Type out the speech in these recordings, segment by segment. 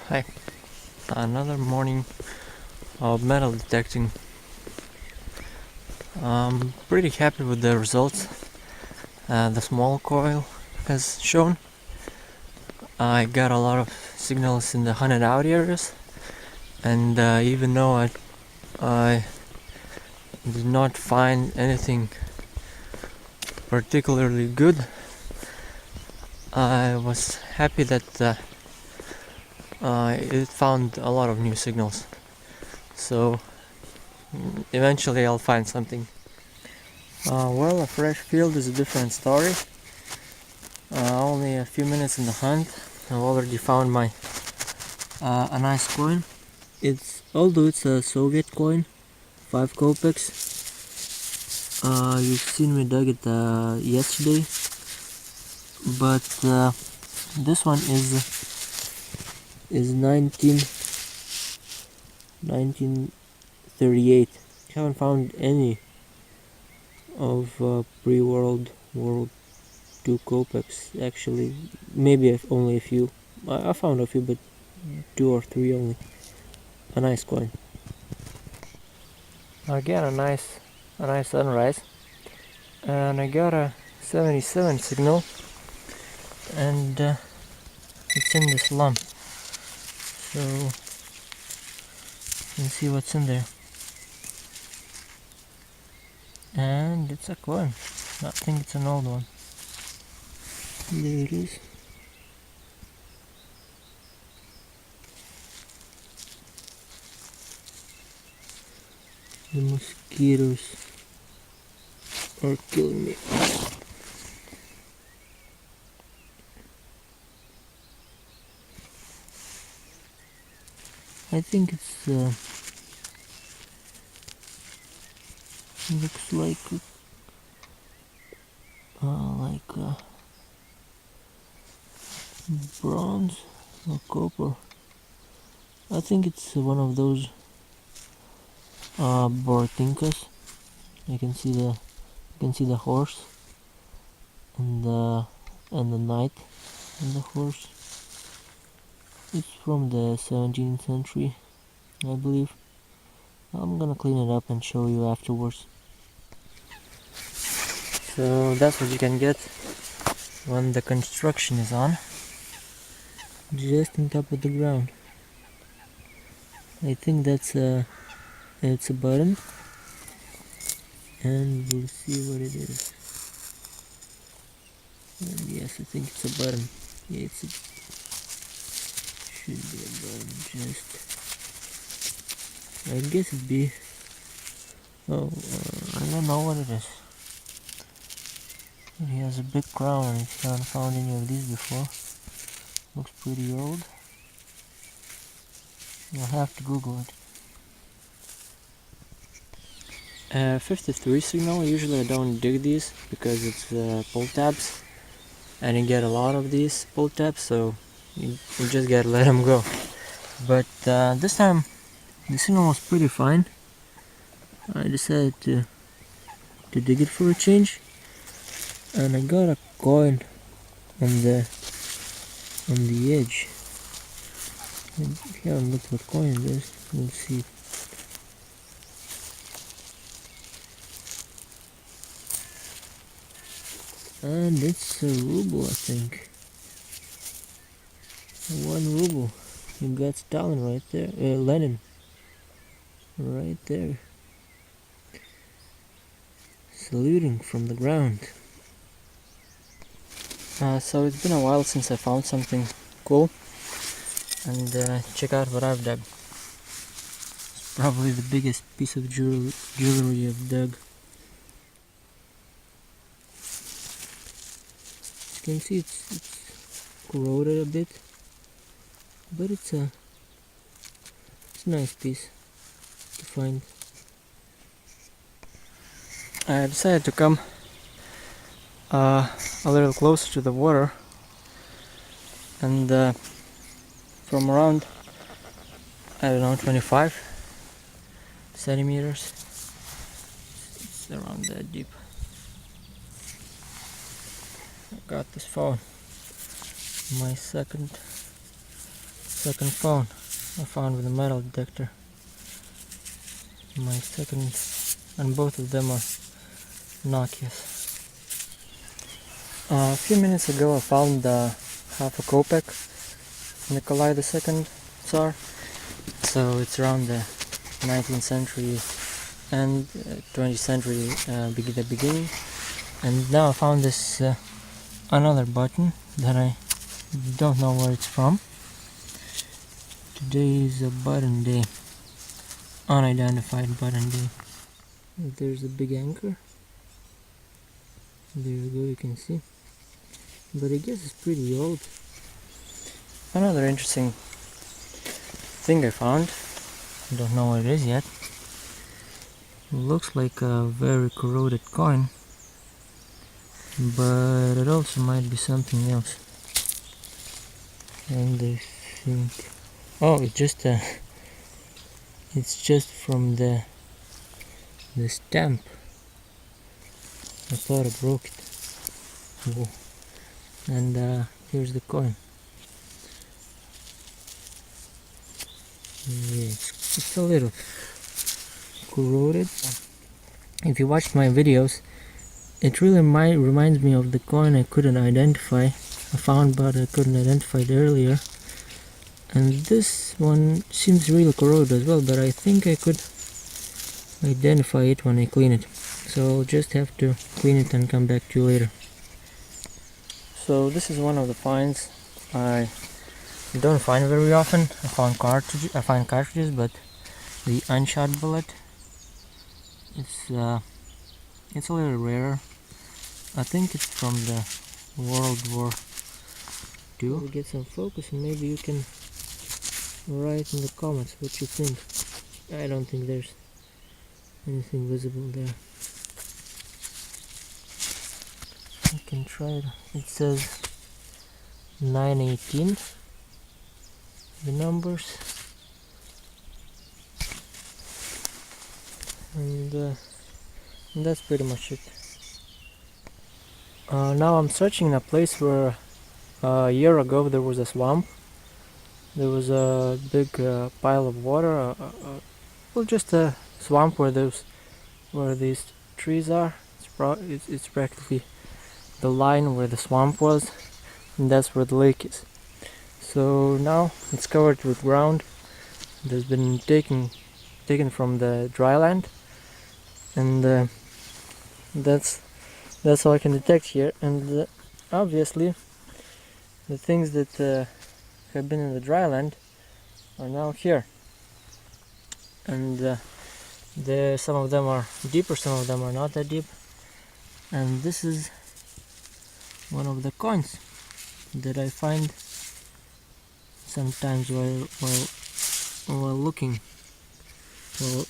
Hi, another morning of metal detecting. I'm pretty happy with the results the small coil has shown. I got a lot of signals in the hunted out areas, and even though I did not find anything particularly good, I was happy that it found a lot of new signals. So eventually I'll find something. Well, a fresh field is a different story. Only a few minutes in the hunt, I've already found a nice coin. Although it's a Soviet coin, 5 kopecks. You've seen me dug it yesterday, but this one is 1938. Haven't found any of pre-World War II kopecks actually. Maybe only a few. I found a few, but 2 or 3 only. A nice coin. Again, a nice sunrise, and I got a 77 signal, and it's in this lump, so you can see what's in there. And it's a coin. I think it's an old one. There it is. The mosquitoes are killing me. I think it's looks like bronze or copper. I think it's one of those Bortinkas. You can see the horse and the knight and the horse. It's from the 17th century, I believe. I'm gonna clean it up and show you afterwards. So that's what you can get when the construction is on, just on top of the ground. I think it's a button, and we'll see what it is. And yes, I think it's a button. Yeah, should be a button. I guess it'd be. Oh, I don't know what it is. It has a big crown, and if you haven't found any of these before, looks pretty old. You'll have to Google it. 53 signal. Usually I don't dig these because it's pull tabs, and you get a lot of these pull tabs, so you just gotta let them go. But this time the signal was pretty fine. I decided to dig it for a change, and I got a coin on the edge. And if you haven't looked what coin it is, you'll see. And it's a ruble, I think. 1 ruble. You got Stalin right there, Lenin right there, saluting from the ground. So it's been a while since I found something cool, and check out what I've dug. It's probably the biggest piece of jewelry I've dug. As you can see, it's corroded a bit, but it's a nice piece to find. I decided to come a little closer to the water, and from around, I don't know, 25 centimeters, it's around that deep. I got this phone, my second second phone I found with a metal detector. My second, and both of them are Nokias. A few minutes ago I found half a kopeck Nikolai II Tsar. So it's around the 19th century and 20th century the beginning. And now I found this another button that I don't know where it's from. Today is a button day, unidentified button day. There's a big anchor. There you go, you can see. But I guess it's pretty old. Another interesting thing I found, I don't know what it is yet. It looks like a very corroded coin, but it also might be something else. And I think, oh, it's just from the stamp. I thought I broke it. Whoa. And here's the coin. Yeah, it's a little corroded. If you watched my videos, it really reminds me of the coin I couldn't identify. I found, but I couldn't identify it earlier. And this one seems really corroded as well, but I think I could identify it when I clean it. So I'll just have to clean it and come back to you later. So this is one of the finds I don't find very often. I find cartridges, but the unshot bullet, it's a little rarer. I think it's from the World War II. We'll get some focus and maybe you can write in the comments what you think. I don't think there's anything visible there. I can try it. It says 918, the numbers, and that's pretty much it. Now I'm searching in a place where a year ago there was a swamp. There was a big pile of water, well, just a swamp where these trees are. It's practically the line where the swamp was, and that's where the lake is. So now it's covered with ground. There's been taken from the dry land, and that's all I can detect here. And obviously the things that have been in the dry land are now here, and some of them are deeper, some of them are not that deep. And this is one of the coins that I find sometimes while looking,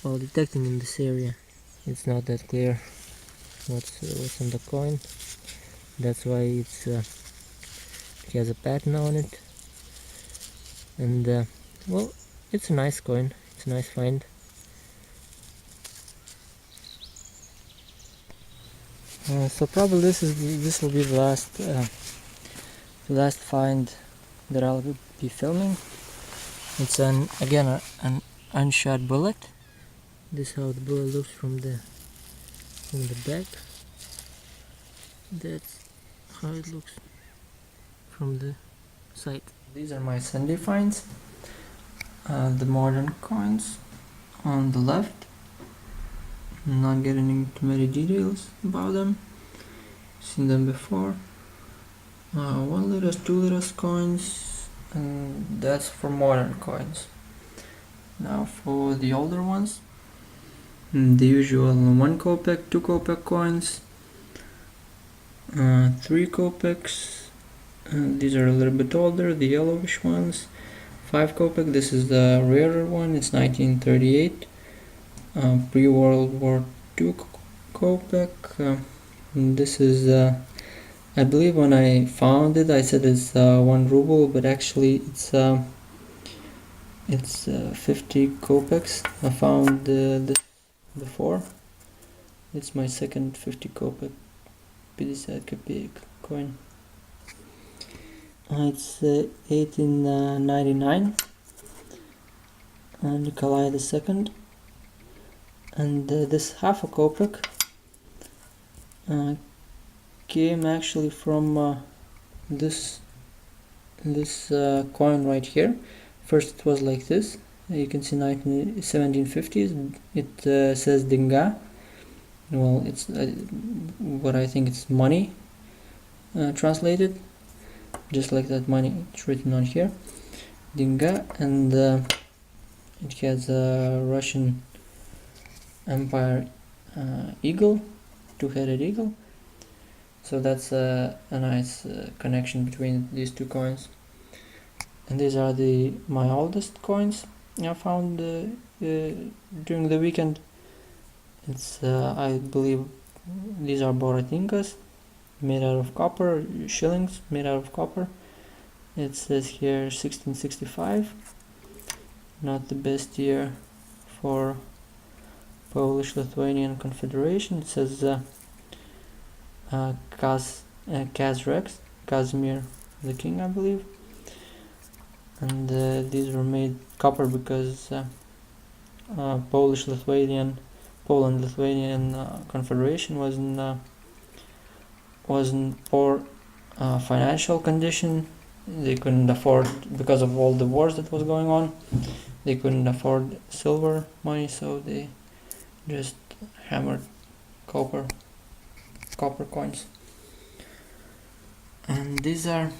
while detecting in this area. It's not that clear what's on the coin. That's why it has a pattern on it. And well, it's a nice coin. It's a nice find. So probably this will be the last find that I'll be filming. It's again an unshot bullet. This is how the bullet looks from the back. That's how it looks from the side. These are my Sunday finds. The modern coins on the left. I'm not getting into many details about them. Seen them before. 1 liter, 2 liter coins, and that's for modern coins. Now for the older ones, the usual 1 kopeck, 2 kopeck coins, 3 kopecks. These are a little bit older, the yellowish ones. 5 kopeck. This is the rarer one. It's 1938. Pre-World War II kopeck. This is I believe when I found it I said it's 1 ruble, but actually it's 50 kopecks. I found this before. It's my second 50 kopeck 50 копеек coin. It's 1899. Nikolai II, and this half a kopeck came actually from this coin right here. First it was like this. You can see 1750s. It says dinga. Well, it's what I think it's money translated, just like that money. It's written on here, dinga, and it has a Russian Empire eagle, two-headed eagle. So that's a nice connection between these two coins. And these are my oldest coins I found during the weekend. It's I believe these are Boratinkas, made out of copper, shillings made out of copper. It says here 1665. Not the best year for Polish-Lithuanian Confederation. It says Kaz Casimir the King, I believe. And these were made copper because Poland-Lithuanian Confederation was in poor financial condition. They couldn't afford, because of all the wars that was going on, they couldn't afford silver money, so they just hammered copper coins. And these are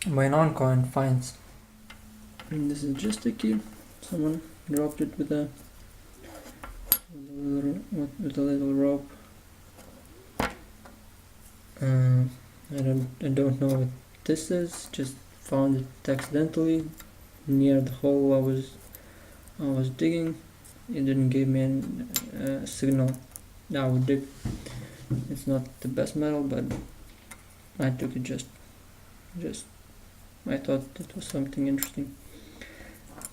my non-coin finds. And this is just a key. Someone dropped it with a little rope. I don't know what this is. Just found it accidentally near the hole I was digging. It didn't give me any signal I would dig. It's not the best metal, but I took it just I thought it was something interesting.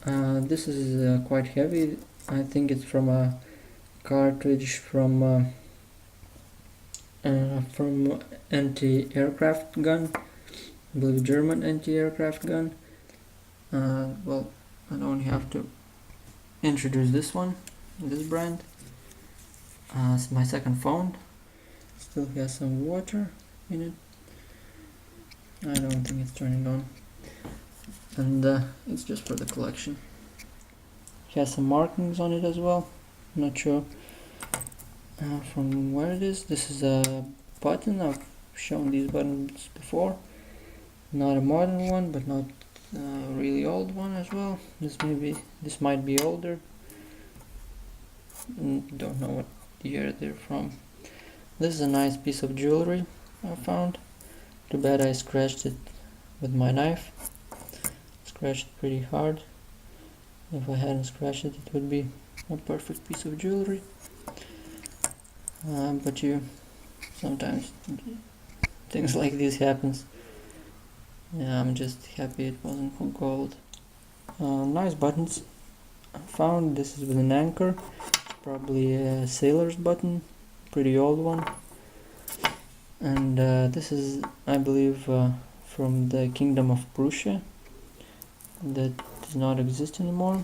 This is quite heavy. I think it's from a cartridge from anti-aircraft gun. I believe German anti-aircraft gun. Well, I don't have to introduce this brand. It's my second phone. Still has some water in it. I don't think it's turning on. And it's just for the collection. It has some markings on it as well. I'm not sure from where it is. This is a button. I've shown these buttons before. Not a modern one, but not a really old one as well. This might be older. Don't know what year they're from. This is a nice piece of jewelry I found. Too bad I scratched it with my knife. Scratched it pretty hard. If I hadn't scratched it, it would be a perfect piece of jewelry. But sometimes things like this happens. Yeah, I'm just happy it wasn't gold. Nice buttons. I found this is with an anchor. Probably a sailor's button. Pretty old one. And this is, I believe, from the Kingdom of Prussia. That does not exist anymore.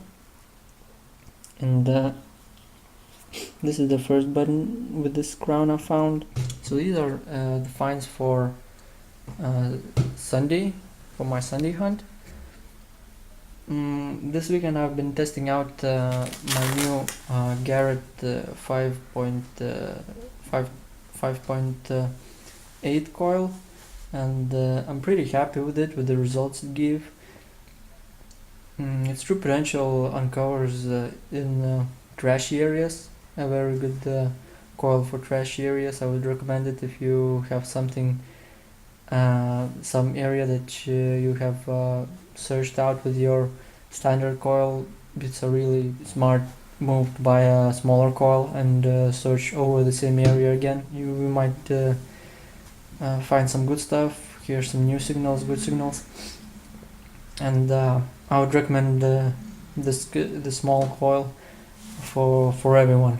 And this is the first button with this crown I found. So these are the finds for Sunday, for my Sunday hunt. This weekend I've been testing out my new Garrett 5.8 coil, and I'm pretty happy with it, with the results it gave. Its true potential uncovers in trashy areas. A very good coil for trashy areas. I would recommend it if you have something, some area that you have searched out with your standard coil. It's a really smart move to buy a smaller coil and search over the same area again. You might find some good stuff, hear some new signals, good signals. And I would recommend the small coil for everyone.